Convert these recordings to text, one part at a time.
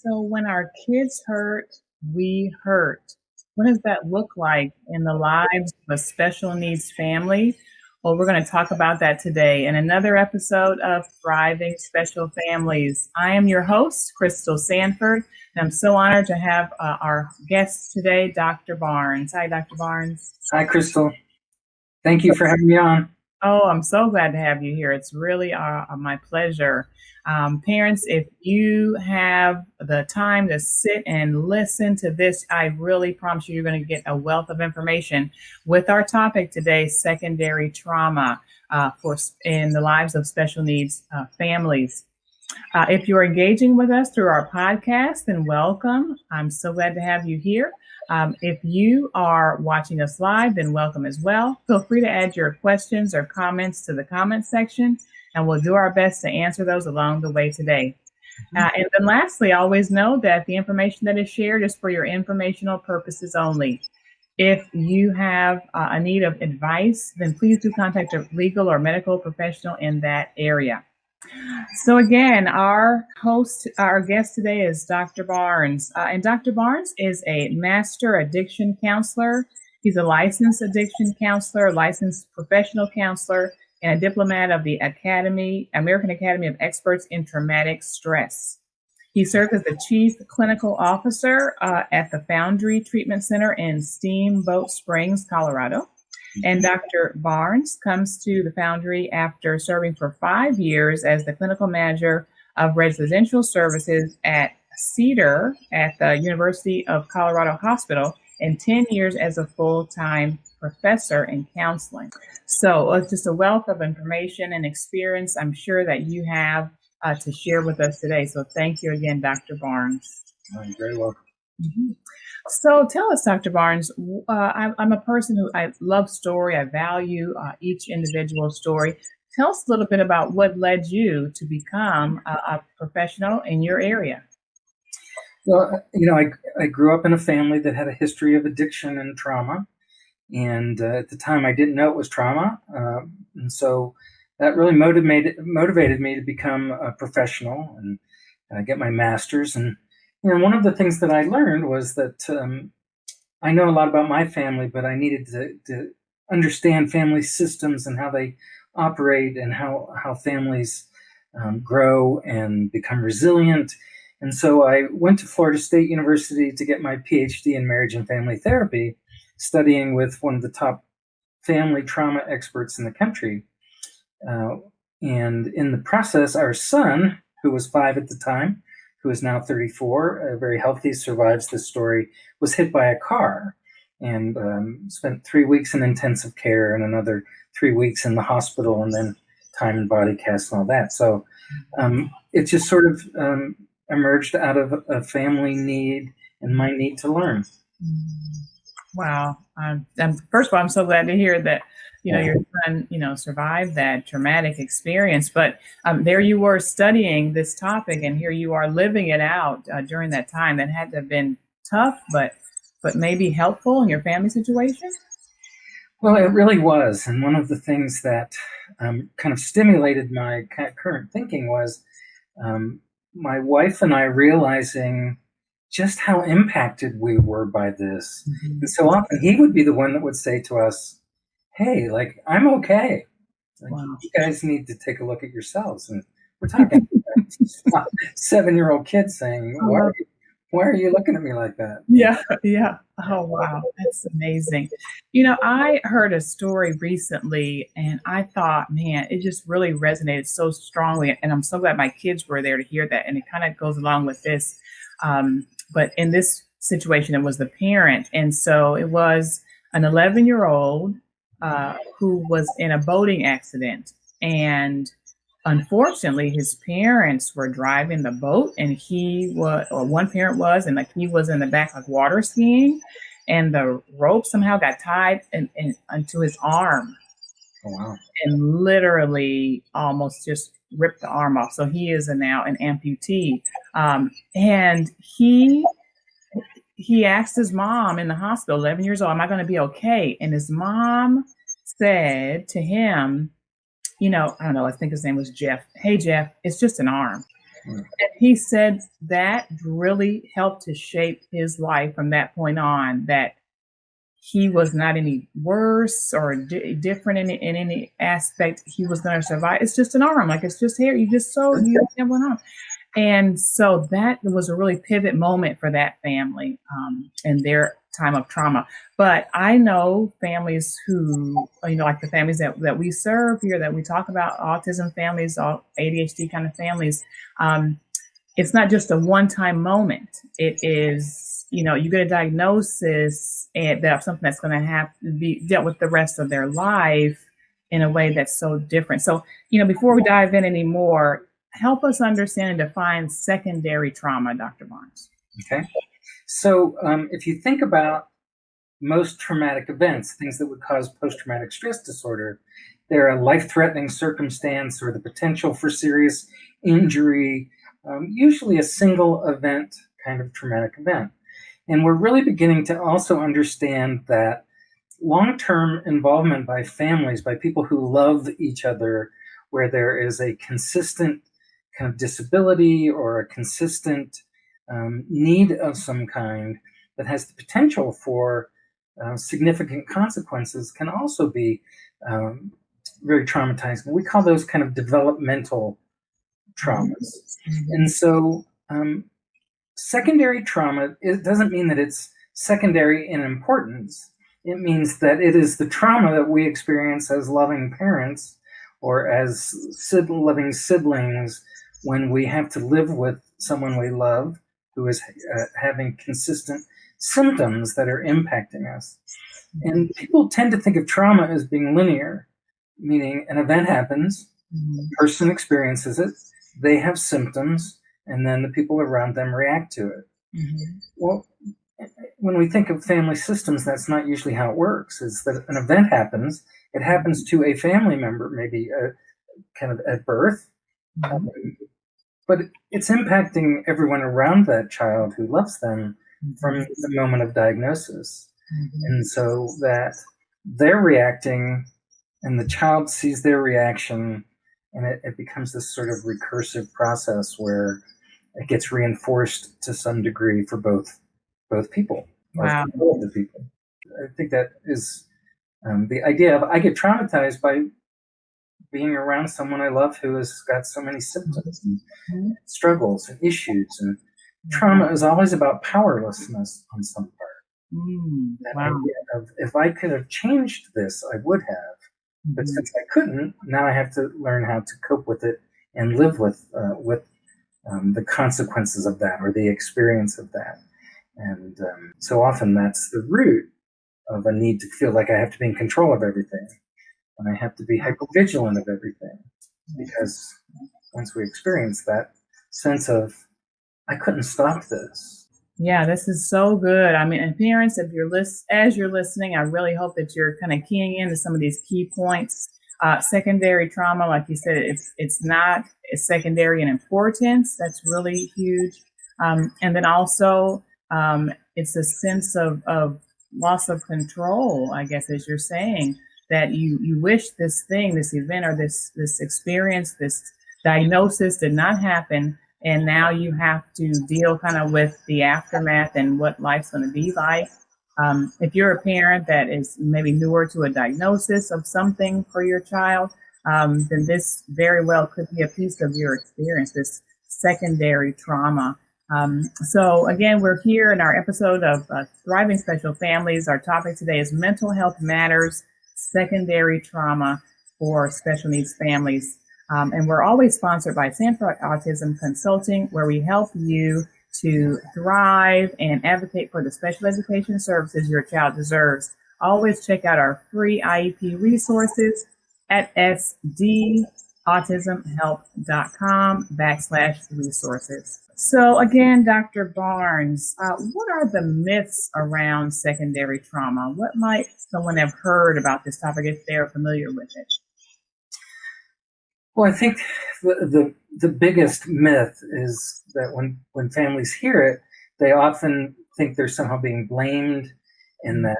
So when our kids hurt, we hurt. What does that look like in the lives of a special needs family? Well, we're going to talk about that today in another episode of Thriving Special Families. I am your host, Crystal Sanford, and I'm so honored to have our guest today, Dr. Barnes. Hi, Dr. Barnes. Hi, Crystal. Thank you for having me on. Oh, I'm so glad to have you here. It's really my pleasure. Parents, if you have the time to sit and listen to this, I really promise you're going to get a wealth of information with our topic today, secondary trauma in the lives of special needs families. If you're engaging with us through our podcast, then welcome. I'm so glad to have you here. If you are watching us live, then welcome as well. Feel free to add your questions or comments to the comment section, and we'll do our best to answer those along the way today. And then lastly, always know that the information that is shared is for your informational purposes only. If you have a need of advice, then please do contact a legal or medical professional in that area. So again, our guest today is Dr. Barnes. And Dr. Barnes is a master addiction counselor. He's a licensed addiction counselor, licensed professional counselor, and a diplomat of the American Academy of Experts in Traumatic Stress. He served as the chief clinical officer at the Foundry Treatment Center in Steamboat Springs, Colorado. And Dr. Barnes comes to the Foundry after serving for 5 years as the clinical manager of residential services at Cedar at the University of Colorado Hospital and 10 years as a full-time professor in counseling. So it's just a wealth of information and experience I'm sure that you have to share with us today. So thank you again, Dr. Barnes. You're very welcome. Mm-hmm. So tell us, Dr. Barnes, I'm a person who I love story. I value each individual story. Tell us a little bit about what led you to become a professional in your area. Well, I grew up in a family that had a history of addiction and trauma. And at the time, I didn't know it was trauma. And so that really motivated me to become a professional and get my master's. And one of the things that I learned was that I know a lot about my family, but I needed to understand family systems and how they operate and how families grow and become resilient. And so I went to Florida State University to get my Ph.D. in marriage and family therapy, studying with one of the top family trauma experts in the country. And in the process, our son, who was 5 at the time, who is now 34, very healthy, survives this story, was hit by a car and spent 3 weeks in intensive care and another 3 weeks in the hospital and then time and body cast and all that. So it just sort of emerged out of a family need and my need to learn. Wow. First of all, I'm so glad to hear that your son, survived that traumatic experience. But there you were studying this topic, and here you are living it out during that time. That had to have been tough, but maybe helpful in your family situation. Well, it really was. And one of the things that kind of stimulated my current thinking was my wife and I realizing just how impacted we were by this. Mm-hmm. And so often he would be the one that would say to us, hey, I'm okay. Wow. You guys need to take a look at yourselves. And we're talking 7-year-old kids saying, why are you looking at me like that? Yeah. Oh, wow. That's amazing. I heard a story recently and I thought, man, it just really resonated so strongly. And I'm so glad my kids were there to hear that. And it kind of goes along with this. But in this situation, it was the parent. And so it was an 11-year-old who was in a boating accident. And unfortunately, his parents were driving the boat and one parent was, and he was in the back water skiing. And the rope somehow got tied onto his arm. Oh, wow. And literally almost just ripped the arm off. So he is now an amputee. And he asked his mom in the hospital, 11 years old, am I going to be okay? And his mom said to him, I don't know, I think his name was Jeff. Hey, Jeff, it's just an arm. Mm. And he said that really helped to shape his life from that point on, that he was not any worse or different in any aspect. He was going to survive. It's just an arm, like it's just hair. You have one arm. And so that was a really pivot moment for that family in their time of trauma. But I know families who, like the families that we serve here, that we talk about, autism families, all ADHD kind of families. It's not just a one-time moment. It is, you get a diagnosis and that's something that's going to have to be dealt with the rest of their life in a way that's so different. So, before we dive in anymore, help us understand and define secondary trauma, Dr. Barnes. Okay. So if you think about most traumatic events, things that would cause post-traumatic stress disorder, they're a life-threatening circumstance or the potential for serious injury, usually a single event kind of traumatic event. And we're really beginning to also understand that long-term involvement by families, by people who love each other, where there is a consistent kind of disability or a consistent need of some kind that has the potential for significant consequences, can also be very traumatizing. We call those kind of developmental traumas. And so secondary trauma, it doesn't mean that it's secondary in importance. It means that it is the trauma that we experience as loving parents or as loving siblings when we have to live with someone we love who is having consistent symptoms that are impacting us. And people tend to think of trauma as being linear, meaning an event happens, the person experiences it, they have symptoms, and then the people around them react to it. Well, when we think of family systems, that's not usually how it works. Is that an event happens, it happens to a family member, maybe kind of at birth, but it's impacting everyone around that child who loves them from the moment of diagnosis. And so that they're reacting and the child sees their reaction, and it becomes this sort of recursive process where it gets reinforced to some degree for both people. Wow. Or for both the people. I think that is the idea of I get traumatized by being around someone I love who has got so many symptoms and struggles and issues. And trauma is always about powerlessness on some part. That Wow. idea of if I could have changed this, I would have. But since I couldn't, now I have to learn how to cope with it and live with the consequences of that or the experience of that. And so often that's the root of a need to feel like I have to be in control of everything. And I have to be hypervigilant of everything. Because once we experience that sense of, I couldn't stop this. Yeah, this is so good. I mean, and parents, if as you're listening, I really hope that you're kind of keying into some of these key points. Secondary trauma, like you said, it's not secondary in importance. That's really huge. And then also, it's a sense of loss of control, I guess, as you're saying, that you wish this thing, this event, or this experience, this diagnosis did not happen. And now you have to deal kind of with the aftermath and what life's going to be like. If you're a parent that is maybe newer to a diagnosis of something for your child, then this very well could be a piece of your experience, this secondary trauma. So again, we're here in our episode of Thriving Special Families. Our topic today is Mental Health Matters, Secondary Trauma for Special Needs Families. And we're always sponsored by Sanford Autism Consulting, where we help you to thrive and advocate for the special education services your child deserves. Always check out our free IEP resources at sdautismhelp.com/resources. So again, Dr. Barnes, what are the myths around secondary trauma? What might someone have heard about this topic if they're familiar with it? Well, I think the biggest myth is that when families hear it, they often think they're somehow being blamed, and that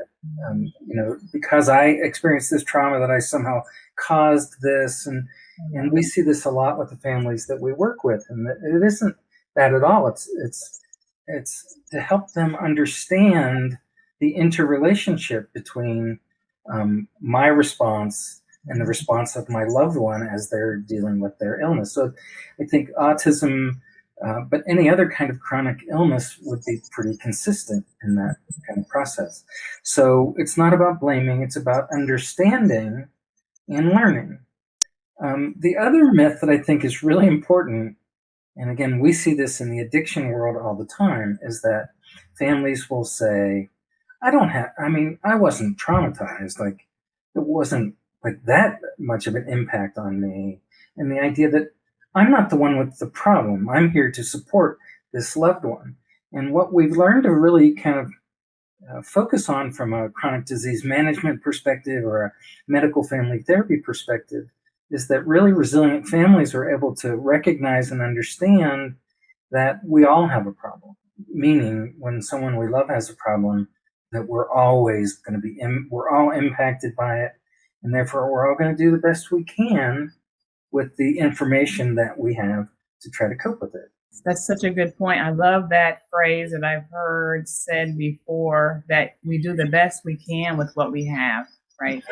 because I experienced this trauma, that I somehow caused this. And And we see this a lot with the families that we work with, and it isn't that at all. It's to help them understand the interrelationship between my response and the response of my loved one as they're dealing with their illness. So I think autism, but any other kind of chronic illness would be pretty consistent in that kind of process. So it's not about blaming, it's about understanding and learning. The other myth that I think is really important, and again, we see this in the addiction world all the time, is that families will say, I wasn't traumatized. Like, it wasn't like that much of an impact on me. And the idea that I'm not the one with the problem. I'm here to support this loved one. And what we've learned to really kind of focus on from a chronic disease management perspective or a medical family therapy perspective is that really resilient families are able to recognize and understand that we all have a problem. Meaning, when someone we love has a problem, that we're always going to be, we're all impacted by it, and therefore we're all going to do the best we can with the information that we have to try to cope with it. That's such a good point. I love that phrase that I've heard said before, that we do the best we can with what we have, right?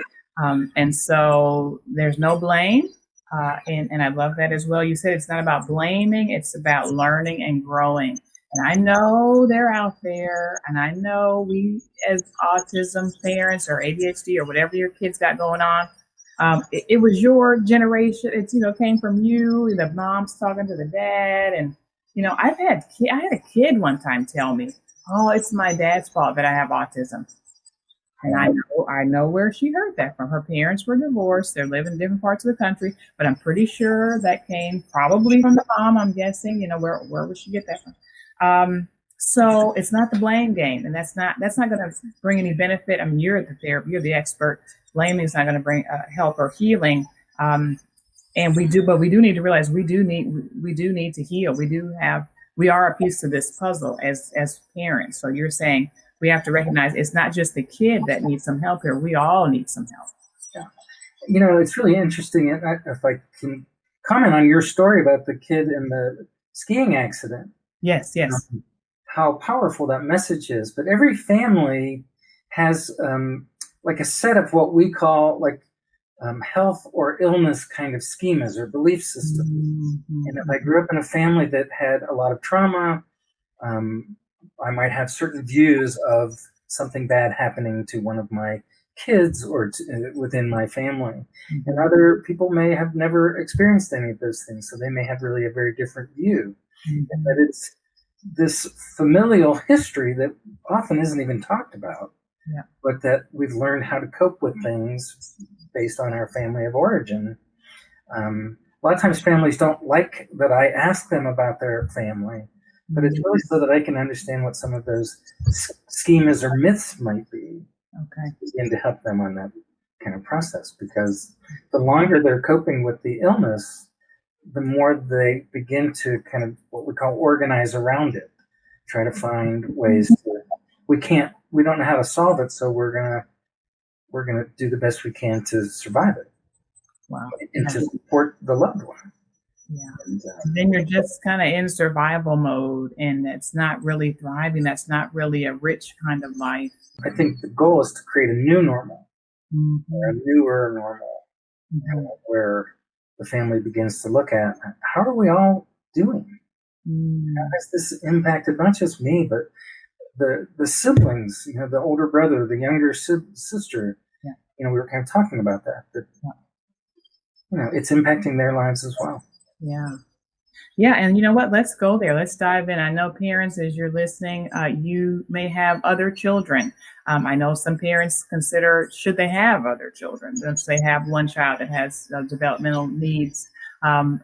And so there's no blame. And I love that as well. You said it's not about blaming, it's about learning and growing. And I know they're out there, and I know we as autism parents or ADHD or whatever your kids got going on, it was your generation. It's, came from you, the mom's talking to the dad. And, I had a kid one time tell me, oh, it's my dad's fault that I have autism. And I know where she heard that from. Her parents were divorced. They're living in different parts of the country, but I'm pretty sure that came probably from the mom. I'm guessing, where would she get that from? So it's not the blame game, and that's not going to bring any benefit. I mean, you're the therapist, you're the expert. Blaming is not going to bring help or healing. And we do need to realize we do need to heal. We are a piece of this puzzle as parents. So you're saying we have to recognize it's not just the kid that needs some help here. We all need some help. Yeah. It's really interesting. If I can comment on your story about the kid in the skiing accident. Yes. How powerful that message is. But every family has like a set of what we call health or illness kind of schemas or belief systems. Mm-hmm. And if I grew up in a family that had a lot of trauma, I might have certain views of something bad happening to one of my kids or within my family. Mm-hmm. And other people may have never experienced any of those things, so they may have really a very different view. Mm-hmm. And that it's this familial history that often isn't even talked about, but that we've learned how to cope with things based on our family of origin. A lot of times families don't like that I ask them about their family, but it's really so that I can understand what some of those schemas or myths might be. Okay. Begin to help them on that kind of process, because the longer they're coping with the illness, the more they begin to kind of what we call organize around it, try to find ways to, we don't know how to solve it, so we're gonna do the best we can to survive it. Wow. And to support the loved one. Yeah. And then you're just kind of in survival mode, and that's not really thriving. That's not really a rich kind of life. I think the goal is to create a new normal, or a newer normal, where the family begins to look at, how are we all doing? How has this impacted not just me, but the siblings, the older brother, the younger sister. We were kind of talking about that it's impacting their lives as well. Yeah. And you know what? Let's go there. Let's dive in. I know parents, as you're listening, you may have other children. I know some parents consider, should they have other children? If they have one child that has developmental needs,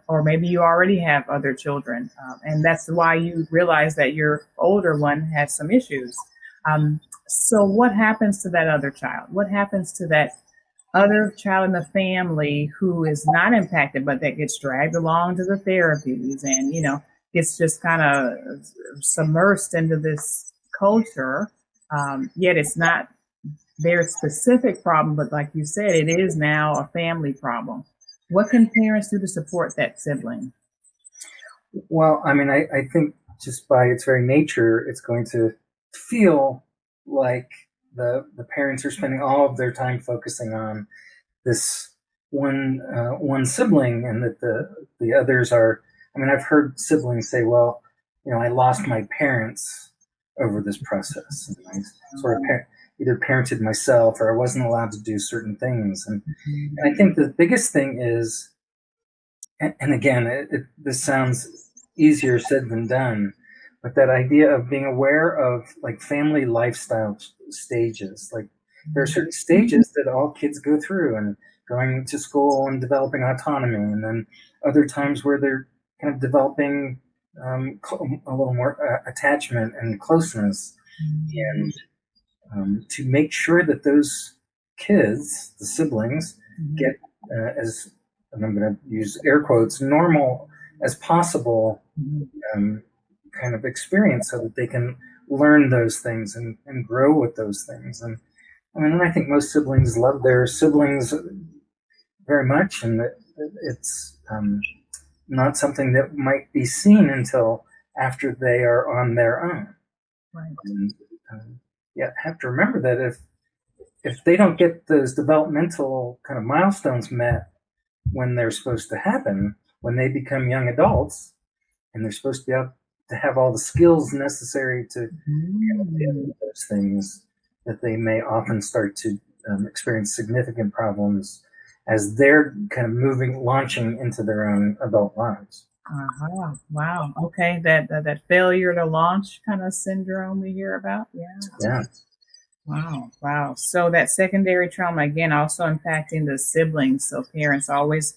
or maybe you already have other children. And that's why you realize that your older one has some issues. So what happens to that other child? What happens to that other child in the family who is not impacted, but that gets dragged along to the therapies and, gets just kind of submersed into this culture? Yet it's not their specific problem, but like you said, it is now a family problem. What can parents do to support that sibling? Well, I mean, I think just by its very nature, it's going to feel like the parents are spending all of their time focusing on this one sibling, and that the others are. I mean, I've heard siblings say, "Well, I lost my parents over this process, and I sort of either parented myself, or I wasn't allowed to do certain things." And I think the biggest thing is, and again, this sounds easier said than done, but that idea of being aware of like family lifestyle stages. Like, there are certain stages that all kids go through, and going to school and developing autonomy, and then other times where they're kind of developing a little more attachment and closeness, and to make sure that those kids, the siblings, get as, and I'm going to use air quotes, normal as possible kind of experience, so that they can learn those things and grow with those things. And I mean, I think most siblings love their siblings very much, and that it's not something that might be seen until after they are on their own. Right. And yeah, have to remember that if they don't get those developmental kind of milestones met when they're supposed to happen, when they become young adults, and they're supposed to be able to have all the skills necessary to do those things, that they may often start to experience significant problems as they're kind of launching into their own adult lives. Uh-huh. Wow. Okay. That failure to launch kind of syndrome we hear about. Yeah. Yeah. Wow. Wow. So that secondary trauma again also impacting the siblings. So parents always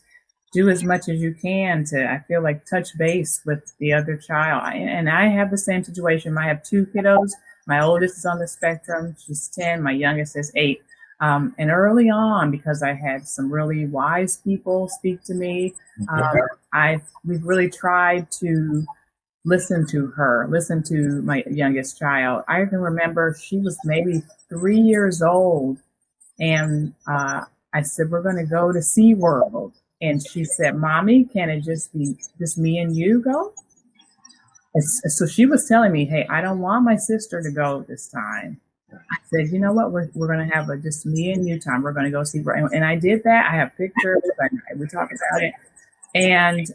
do as much as you can to, I feel like, touch base with the other child. And I have the same situation. I have two kiddos. My oldest is on the spectrum. She's 10. My youngest is 8. And early on, because I had some really wise people speak to me, we've really tried to listen to her, listen to my youngest child. I can remember she was maybe 3 years old, and I said, "We're going to go to SeaWorld." And she said, "Mommy, can it just be just me and you go?" So she was telling me, "Hey, I don't want my sister to go this time." I said, "You know what? We're going to have a just me and you time. We're going to go see." And I did that. I have pictures. We talked about it, and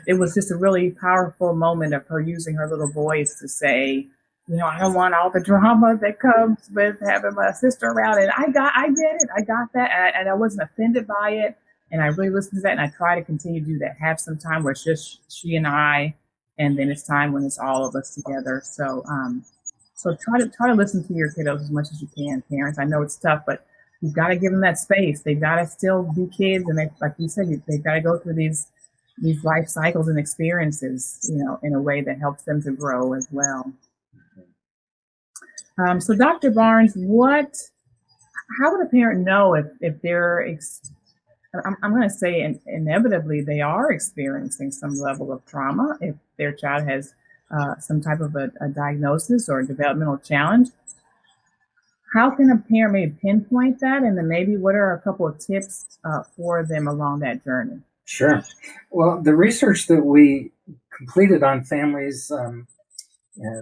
it was just a really powerful moment of her using her little voice to say, "I don't want all the drama that comes with having my sister around." And I did it. I got that, and I wasn't offended by it. And I really listened to that, and I try to continue to do that. Have some time where it's just she and I, and then it's time when it's all of us together. So try to listen to your kiddos as much as you can, parents. I know it's tough, but you've got to give them that space. They've got to still be kids, and like you said, they've got to go through these life cycles and experiences, in a way that helps them to grow as well. So, Dr. Barnes, how would a parent know if they're, I'm going to say inevitably they are experiencing some level of trauma, if their child has some type of a diagnosis or a developmental challenge? How can a parent maybe pinpoint that? And then maybe what are a couple of tips for them along that journey? Sure. Well, the research that we completed on families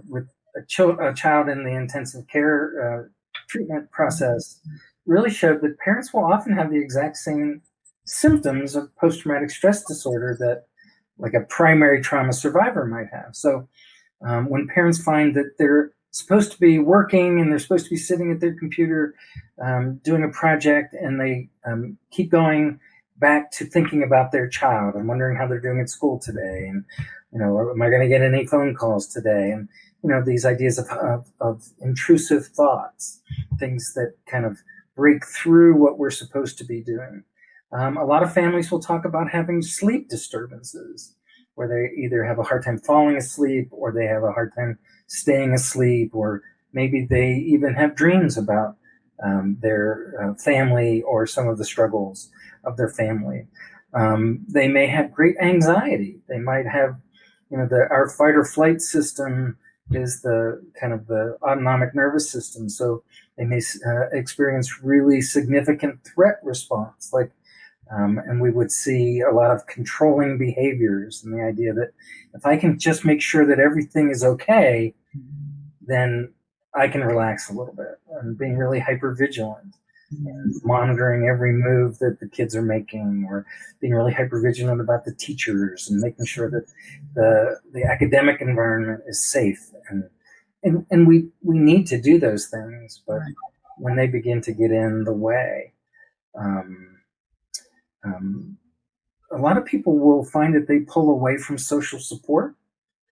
with a child in the intensive care treatment process really showed that parents will often have the exact same symptoms of post-traumatic stress disorder that like a primary trauma survivor might have. So when parents find that they're supposed to be working and they're supposed to be sitting at their computer doing a project, and they keep going back to thinking about their child and wondering how they're doing at school today, and am I going to get any phone calls today, and these ideas of intrusive thoughts, things that kind of break through what we're supposed to be doing. A lot of families will talk about having sleep disturbances, where they either have a hard time falling asleep, or they have a hard time staying asleep, or maybe they even have dreams about their family or some of the struggles of their family. They may have great anxiety. They might have, our fight or flight system is the kind of the autonomic nervous system. So they may experience really significant threat response, like And we would see a lot of controlling behaviors, and the idea that if I can just make sure that everything is okay, then I can relax a little bit. And being really hyper vigilant, and monitoring every move that the kids are making, or being really hyper vigilant about the teachers, and making sure that the academic environment is safe. And we need to do those things, but when they begin to get in the way, a lot of people will find that they pull away from social support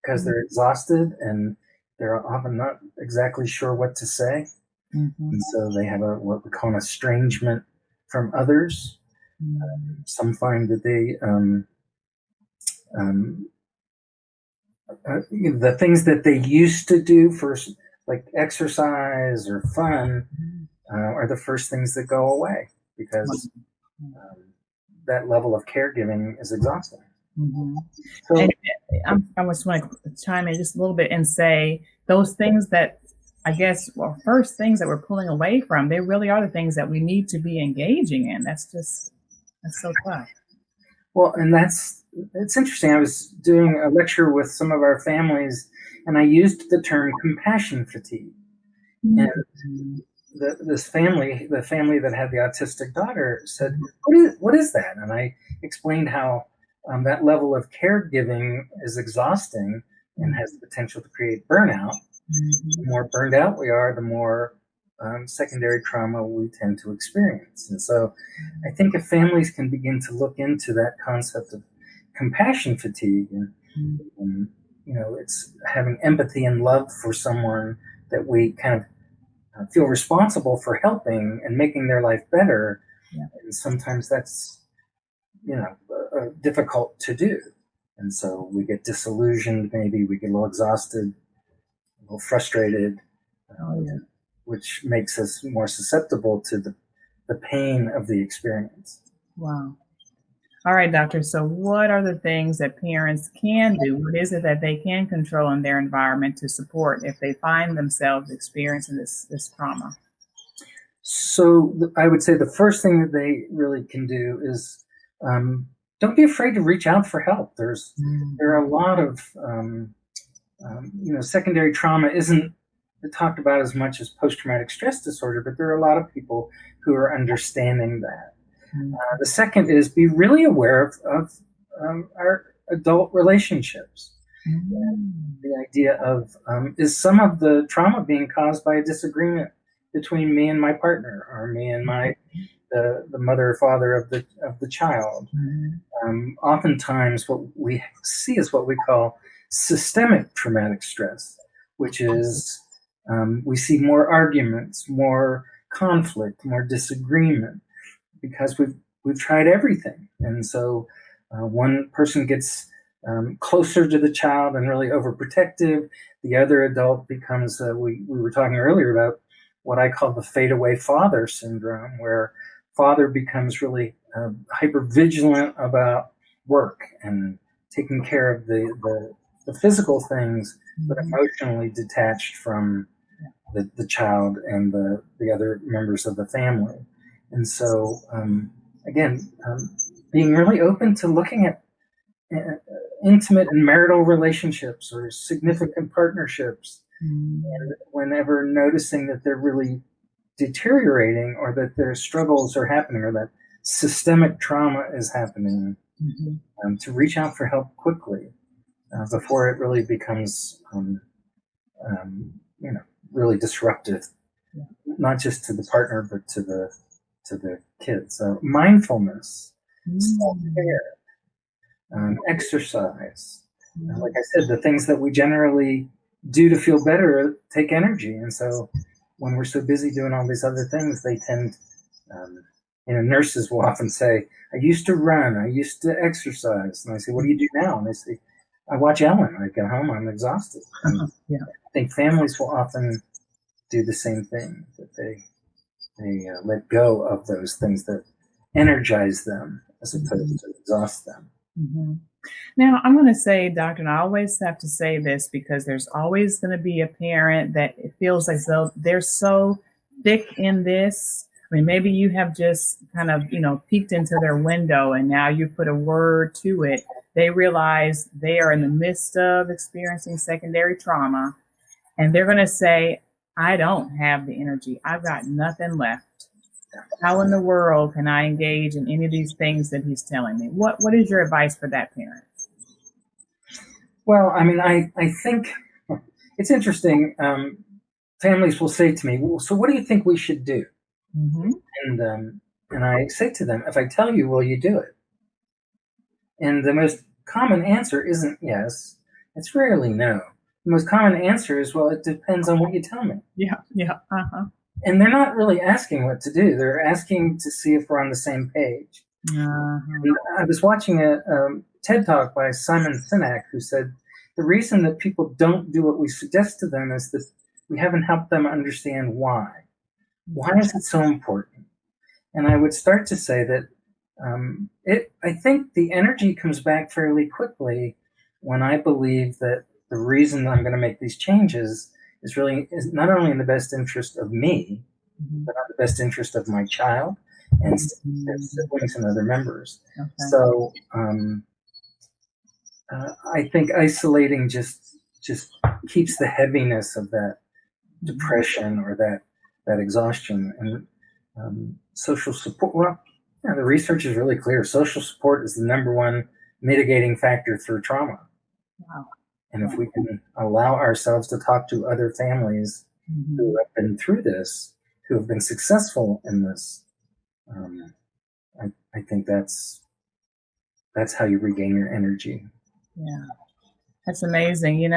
because they're exhausted and they're often not exactly sure what to say. And so they have what we call an estrangement from others. Some find that the things that they used to do for, like exercise or fun, are the first things that go away because that level of caregiving is exhausting. So, I just want to chime in just a little bit and say those things that I guess first things that we're pulling away from, they really are the things that we need to be engaging in. That's so tough. Well, and it's interesting. I was doing a lecture with some of our families, and I used the term compassion fatigue. And the family that had the autistic daughter said, "What is that?" And I explained how that level of caregiving is exhausting and has the potential to create burnout. The more burned out we are, the more secondary trauma we tend to experience. And so I think if families can begin to look into that concept of compassion fatigue, and it's having empathy and love for someone that we kind of feel responsible for helping and making their life better. And sometimes that's difficult to do, and so we get disillusioned, maybe we get a little exhausted, a little frustrated, which makes us more susceptible to the pain of the experience. Wow. All right, doctor. So what are the things that parents can do? What is it that they can control in their environment to support if they find themselves experiencing this trauma? So I would say the first thing that they really can do is don't be afraid to reach out for help. There are a lot of secondary trauma isn't talked about as much as post-traumatic stress disorder, but there are a lot of people who are understanding that. The second is be really aware of our adult relationships. The idea of is some of the trauma being caused by a disagreement between me and my partner, or me and the mother or father of the child. Oftentimes, what we see is what we call systemic traumatic stress, which is we see more arguments, more conflict, more disagreement, because we've tried everything. And so one person gets closer to the child and really overprotective. The other adult becomes, we were talking earlier about what I call the fadeaway father syndrome, where father becomes really hyper-vigilant about work and taking care of the physical things, but emotionally detached from the child and the other members of the family. And so, again, being really open to looking at intimate and marital relationships or significant partnerships, and whenever noticing that they're really deteriorating, or that their struggles are happening, or that systemic trauma is happening, to reach out for help quickly before it really becomes really disruptive, not just to the partner but to the kids. So mindfulness, self-care, exercise, like I said, the things that we generally do to feel better take energy. And so when we're so busy doing all these other things, they tend, nurses will often say, I used to run, I used to exercise. And I say, what do you do now? And they say, I watch Ellen. I get home, I'm exhausted. I think families will often do the same thing, that they let go of those things that energize them as opposed to exhaust them. Now, I'm going to say, doctor, and I always have to say this because there's always going to be a parent that it feels like though they're so thick in this, I mean, maybe you have just kind of, peeked into their window and now you put a word to it. They realize they are in the midst of experiencing secondary trauma, and they're going to say, I don't have the energy. I've got nothing left. How in the world can I engage in any of these things that he's telling me? What is your advice for that parent? Well, I mean, I think it's interesting. Families will say to me, well, so what do you think we should do? Mm-hmm. And I say to them, if I tell you, will you do it? And the most common answer isn't yes. It's rarely no. The most common answer is, well, it depends on what you tell me. Yeah, yeah, uh-huh. And they're not really asking what to do. They're asking to see if we're on the same page. Uh-huh. And I was watching a TED Talk by Simon Sinek, who said the reason that people don't do what we suggest to them is that we haven't helped them understand why. Why is it so important? And I would start to say that I think the energy comes back fairly quickly when I believe that the reason I'm going to make these changes is not only in the best interest of me, Mm-hmm. but in the best interest of my child and their siblings and other members. Okay. So I think isolating just keeps the heaviness of that depression or that exhaustion. And social support, well, yeah, the research is really clear. Social support is the number one mitigating factor through trauma. Wow. And if we can allow ourselves to talk to other families who have been through this, who have been successful in this, I think that's how you regain your energy. Yeah, that's amazing.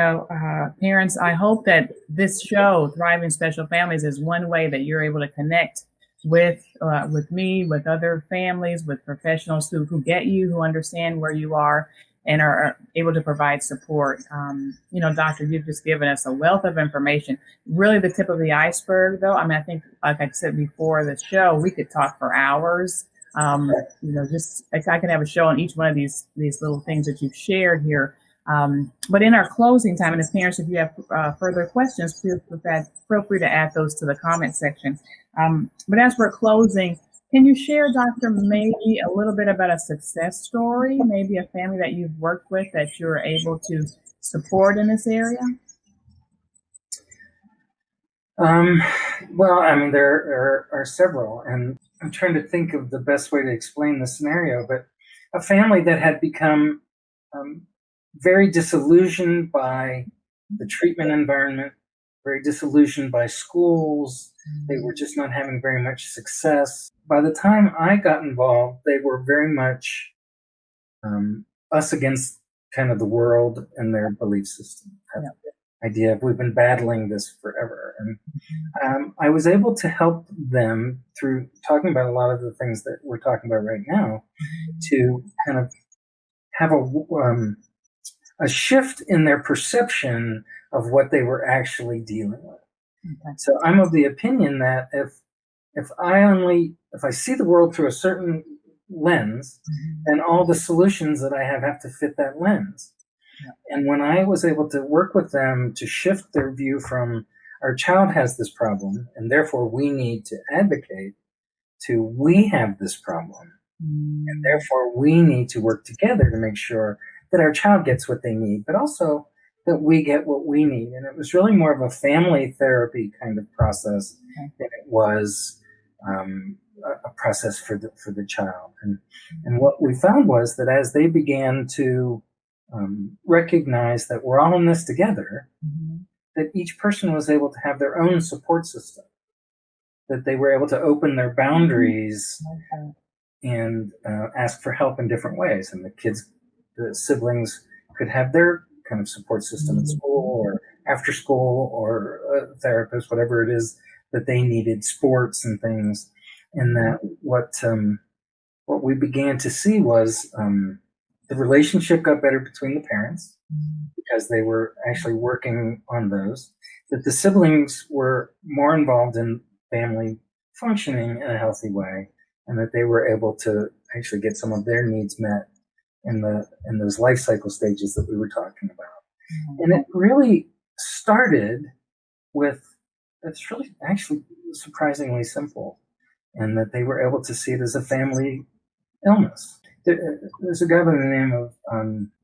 Parents, I hope that this show, Thriving Special Families, is one way that you're able to connect with me, with other families, with professionals who get you, who understand where you are, and are able to provide support. Doctor, you've just given us a wealth of information. Really, the tip of the iceberg, though. I mean, I think, like I said before the show, we could talk for hours. Just I can have a show on each one of these little things that you've shared here. But in our closing time, and if parents, if you have further questions, feel free to add those to the comment section. But as we're closing, can you share, Doctor, maybe a little bit about a success story, maybe a family that you've worked with that you're able to support in this area? Well, I mean, there are several, and I'm trying to think of the best way to explain the scenario, but a family that had become very disillusioned by the treatment environment, very disillusioned by schools. They were just not having very much success. By the time I got involved, they were very much us against kind of the world and their belief system. Idea of we've been battling this forever. And I was able to help them through talking about a lot of the things that we're talking about right now to kind of have a shift in their perception of what they were actually dealing with. Okay. So I'm of the opinion that if I see the world through a certain lens, then all the solutions that I have to fit that lens. And when I was able to work with them to shift their view from our child has this problem and therefore we need to advocate to we have this problem and therefore we need to work together to make sure that our child gets what they need, but also that we get what we need. And it was really more of a family therapy kind of process than it was a process for the child. And what we found was that as they began to recognize that we're all in this together, that each person was able to have their own support system, that they were able to open their boundaries and ask for help in different ways. And the siblings could have their kind of support system at school or after school or a therapist, whatever it is that they needed, sports and things. And that what we began to see was the relationship got better between the parents because they were actually working on those, that the siblings were more involved in family functioning in a healthy way, and that they were able to actually get some of their needs met in those life cycle stages that we were talking about. And it really started with, it's really actually surprisingly simple. and that they were able to see it as a family illness. There's a guy by the name of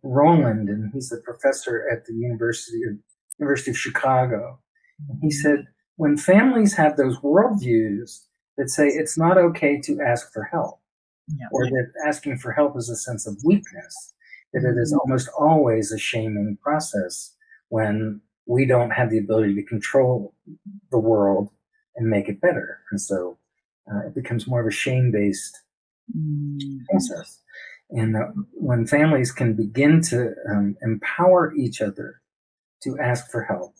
Roland, and he's a professor at the University of Chicago. And he said, when families have those worldviews that say it's not okay to ask for help, or that asking for help is a sense of weakness, that it is almost always a shaming process when we don't have the ability to control the world and make it better. And so it becomes more of a shame-based process. And when families can begin to empower each other to ask for help,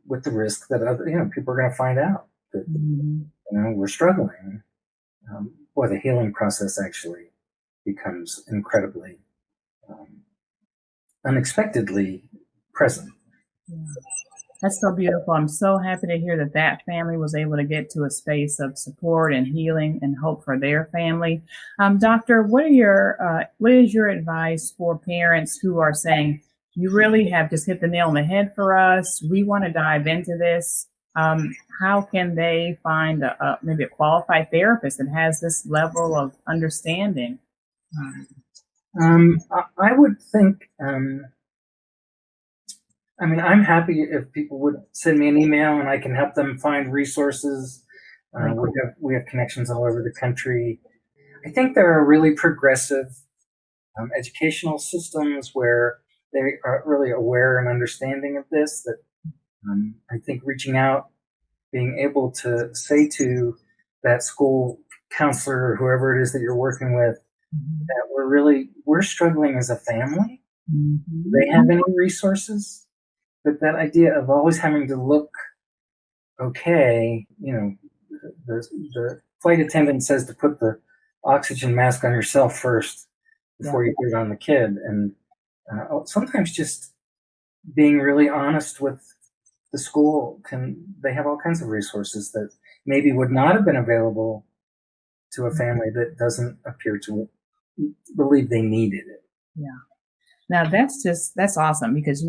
with the risk that other people are going to find out that we're struggling, boy, the healing process actually becomes incredibly unexpectedly present. Yeah. That's so beautiful. I'm so happy to hear that that family was able to get to a space of support and healing and hope for their family. Doctor, what is your advice for parents who are saying, you really have just hit the nail on the head for us. We want to dive into this. How can they find maybe a qualified therapist that has this level of understanding? I would think, I'm happy if people would send me an email and I can help them find resources. We have connections all over the country. I think there are really progressive educational systems where they are really aware and understanding of this, that I think reaching out, being able to say to that school counselor or whoever it is that you're working with, that we're struggling as a family. Do they have any resources? But that idea of always having to look okay, the flight attendant says to put the oxygen mask on yourself first before you put it on the kid. And sometimes just being really honest with the school, they have all kinds of resources that maybe would not have been available to a family that doesn't appear to believe they needed it. Yeah. Now that's awesome, because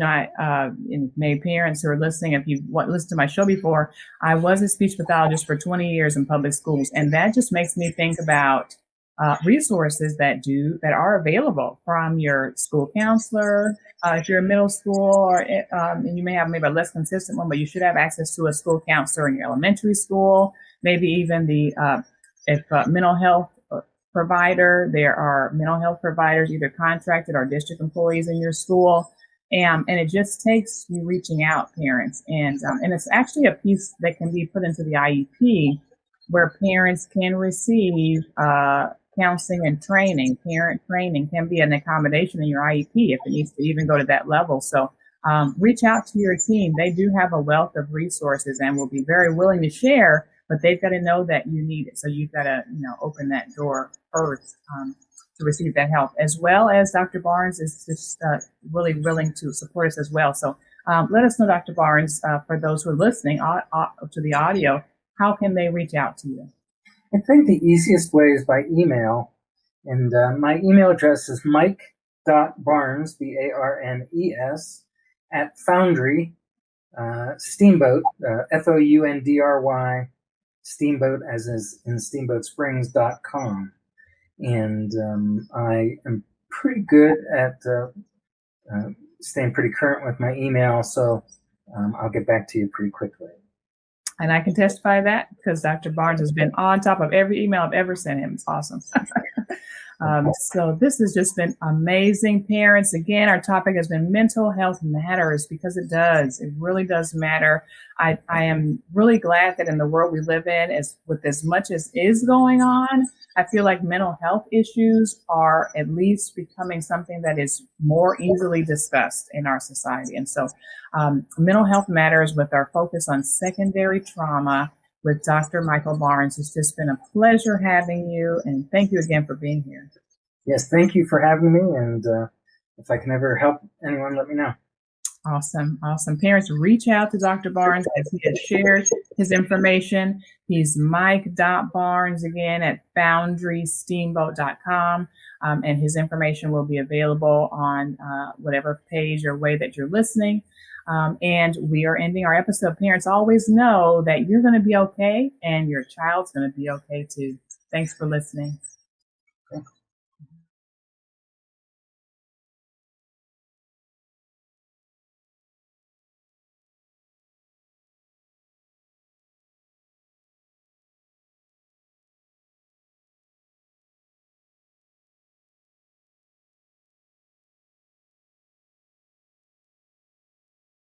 maybe parents who are listening, if you've listened to my show before, I was a speech pathologist for 20 years in public schools, and that just makes me think about resources that are available from your school counselor. If you're in middle school, and you may have maybe a less consistent one, but you should have access to a school counselor in your elementary school. Maybe even if mental health provider. There are mental health providers, either contracted or district employees in your school. And it just takes you reaching out, parents. And it's actually a piece that can be put into the IEP, where parents can receive counseling and training. Parent training can be an accommodation in your IEP if it needs to even go to that level. So reach out to your team. They do have a wealth of resources and will be very willing to share, but they've got to know that you need it. So you've got to, open that door first to receive that help, as well as Dr. Barnes is just really willing to support us as well. So let us know, Dr. Barnes, for those who are listening to the audio, how can they reach out to you? I think the easiest way is by email. And my email address is mike.barnes, BARNES, at Foundry, Steamboat, FOUNDRY, Steamboat as is in steamboatsprings.com. And I am pretty good at staying pretty current with my email, so I'll get back to you pretty quickly. And I can testify that, because Dr. Barnes has been on top of every email I've ever sent him. It's awesome. So this has just been amazing. Parents, again, our topic has been mental health matters, because it does. It really does matter. I am really glad that in the world we live in, with as much as is going on, I feel like mental health issues are at least becoming something that is more easily discussed in our society. And so mental health matters, with our focus on secondary trauma with Dr. Michael Barnes. It's just been a pleasure having you, and thank you again for being here. Yes, thank you for having me, and if I can ever help anyone, let me know. Awesome. Parents, reach out to Dr. Barnes, as he has shared his information. He's Mike.Barnes, again, at foundrysteamboat.com, and his information will be available on whatever page or way that you're listening. And we are ending our episode. Parents, always know that you're going to be okay and your child's going to be okay too. Thanks for listening.